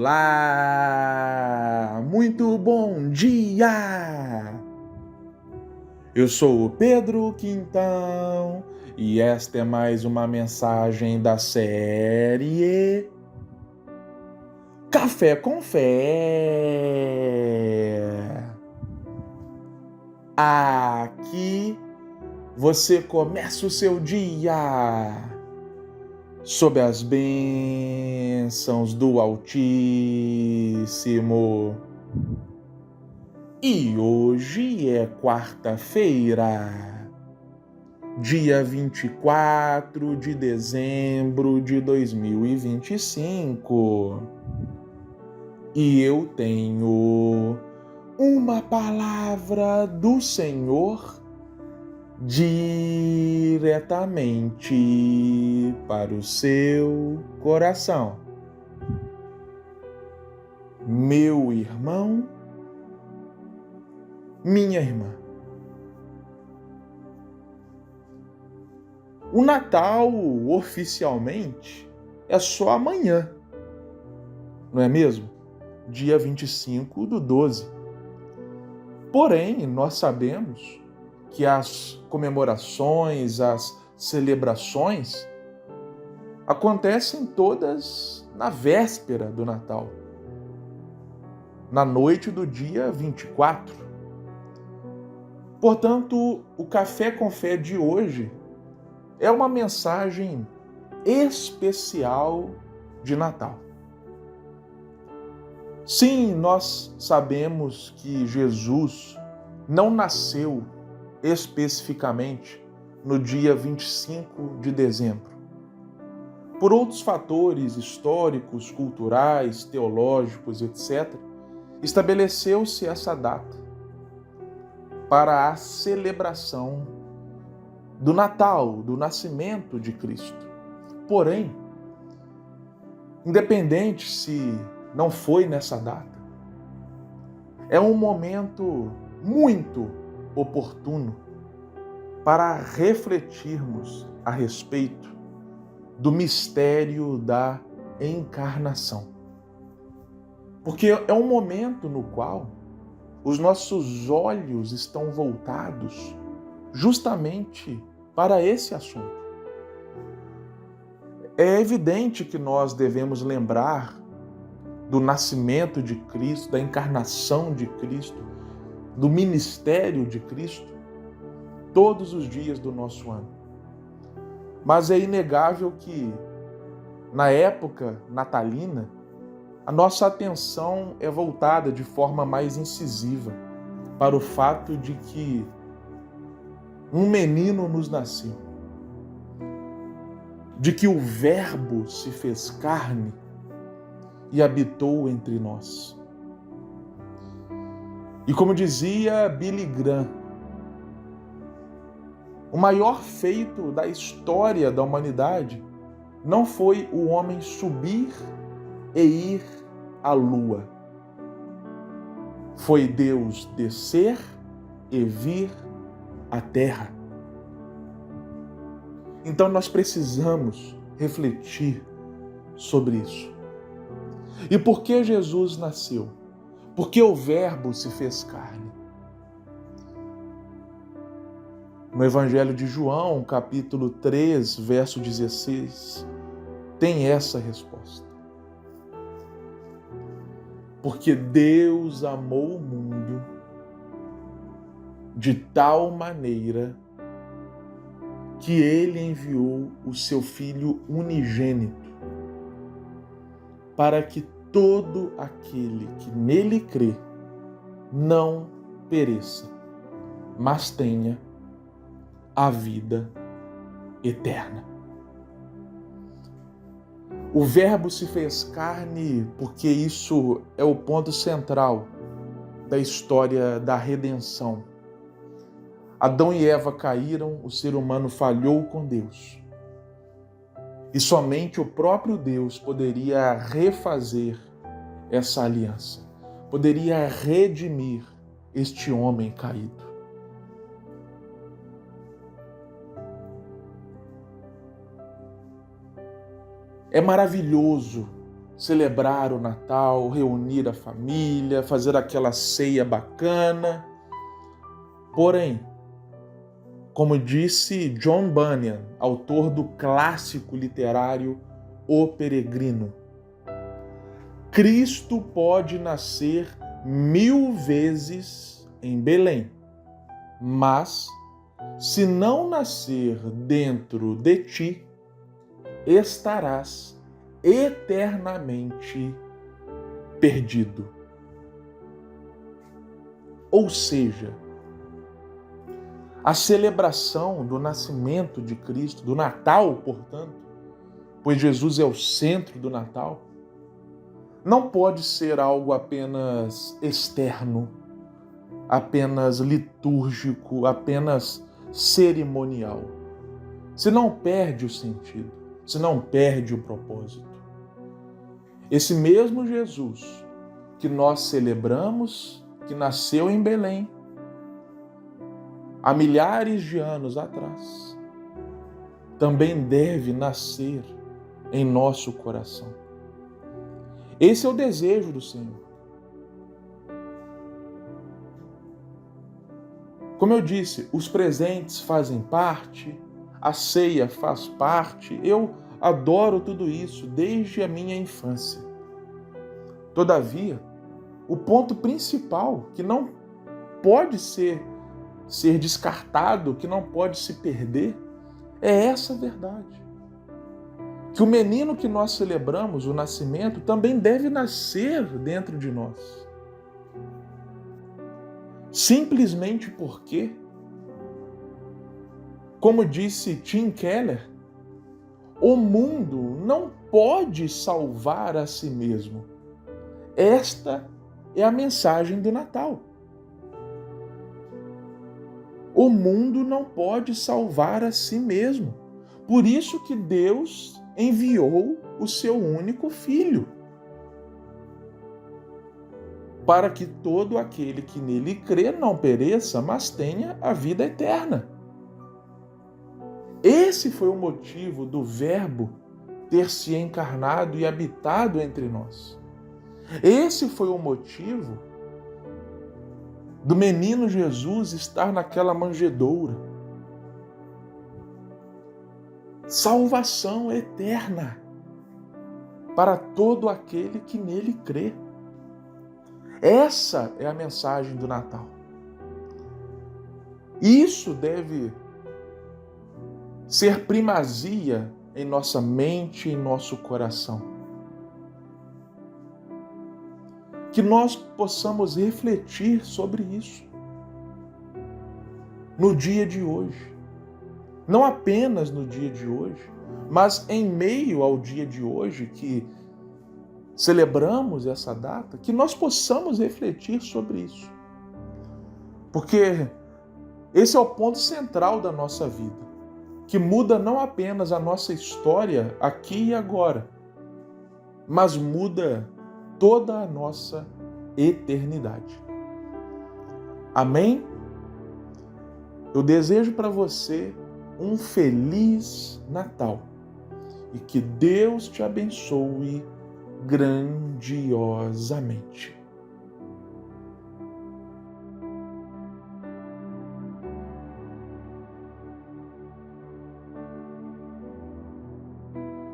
Olá! Muito bom dia! Eu sou o Pedro Quintão e esta é mais uma mensagem da série Café com Fé. Aqui você começa o seu dia sob as bênçãos do Altíssimo. E hoje é quarta-feira, dia 24 de dezembro de 2025. E eu tenho uma palavra do Senhor diretamente para o seu coração. Meu irmão, minha irmã. O Natal, oficialmente, é só amanhã, não é mesmo? Dia 25/12. Porém, nós sabemos que as comemorações, as celebrações acontecem todas na véspera do Natal, na noite do dia 24. Portanto, o Café com Fé de hoje é uma mensagem especial de Natal. Sim, nós sabemos que Jesus não nasceu especificamente no dia 25 de dezembro. Por outros fatores históricos, culturais, teológicos, etc., estabeleceu-se essa data para a celebração do Natal, do nascimento de Cristo. Porém, independente se não foi nessa data, é um momento muito oportuno para refletirmos a respeito do mistério da encarnação. Porque é um momento no qual os nossos olhos estão voltados justamente para esse assunto. É evidente que nós devemos lembrar do nascimento de Cristo, da encarnação de Cristo, do ministério de Cristo, todos os dias do nosso ano. Mas é inegável que, na época natalina, a nossa atenção é voltada de forma mais incisiva para o fato de que um menino nos nasceu, de que o Verbo se fez carne e habitou entre nós. E como dizia Billy Graham, o maior feito da história da humanidade não foi o homem subir e ir à lua. Foi Deus descer e vir à terra. Então nós precisamos refletir sobre isso. E por que Jesus nasceu? Porque o Verbo se fez carne. No Evangelho de João, capítulo 3, verso 16, tem essa resposta. Porque Deus amou o mundo de tal maneira que Ele enviou o seu Filho unigênito para que todo aquele que nele crê não pereça, mas tenha a vida eterna. O Verbo se fez carne porque isso é o ponto central da história da redenção. Adão e Eva caíram, o ser humano falhou com Deus. E somente o próprio Deus poderia refazer essa aliança, poderia redimir este homem caído. É maravilhoso celebrar o Natal, reunir a família, fazer aquela ceia bacana. Porém, como disse John Bunyan, autor do clássico literário O Peregrino, Cristo pode nascer 1000 vezes em Belém, mas se não nascer dentro de ti, estarás eternamente perdido. Ou seja, a celebração do nascimento de Cristo, do Natal, portanto, pois Jesus é o centro do Natal, não pode ser algo apenas externo, apenas litúrgico, apenas cerimonial. Senão perde o sentido, senão perde o propósito. Esse mesmo Jesus que nós celebramos, que nasceu em Belém, há milhares de anos atrás, também deve nascer em nosso coração. Esse é o desejo do Senhor. Como eu disse, os presentes fazem parte, a ceia faz parte, eu adoro tudo isso desde a minha infância. Todavia, o ponto principal que não pode ser descartado, que não pode se perder, é essa verdade. Que o menino que nós celebramos, o nascimento, também deve nascer dentro de nós. Simplesmente porque, como disse Tim Keller, o mundo não pode salvar a si mesmo. Esta é a mensagem do Natal. O mundo não pode salvar a si mesmo. Por isso que Deus enviou o seu único Filho, para que todo aquele que nele crê não pereça, mas tenha a vida eterna. Esse foi o motivo do Verbo ter se encarnado e habitado entre nós. Esse foi o motivo do menino Jesus estar naquela manjedoura. Salvação eterna para todo aquele que nele crê. Essa é a mensagem do Natal. Isso deve ser primazia em nossa mente e em nosso coração. Que nós possamos refletir sobre isso no dia de hoje. Não apenas no dia de hoje, mas em meio ao dia de hoje que celebramos essa data, que nós possamos refletir sobre isso. Porque esse é o ponto central da nossa vida, que muda não apenas a nossa história aqui e agora, mas muda toda a nossa eternidade. Amém? Eu desejo para você um feliz Natal e que Deus te abençoe grandiosamente.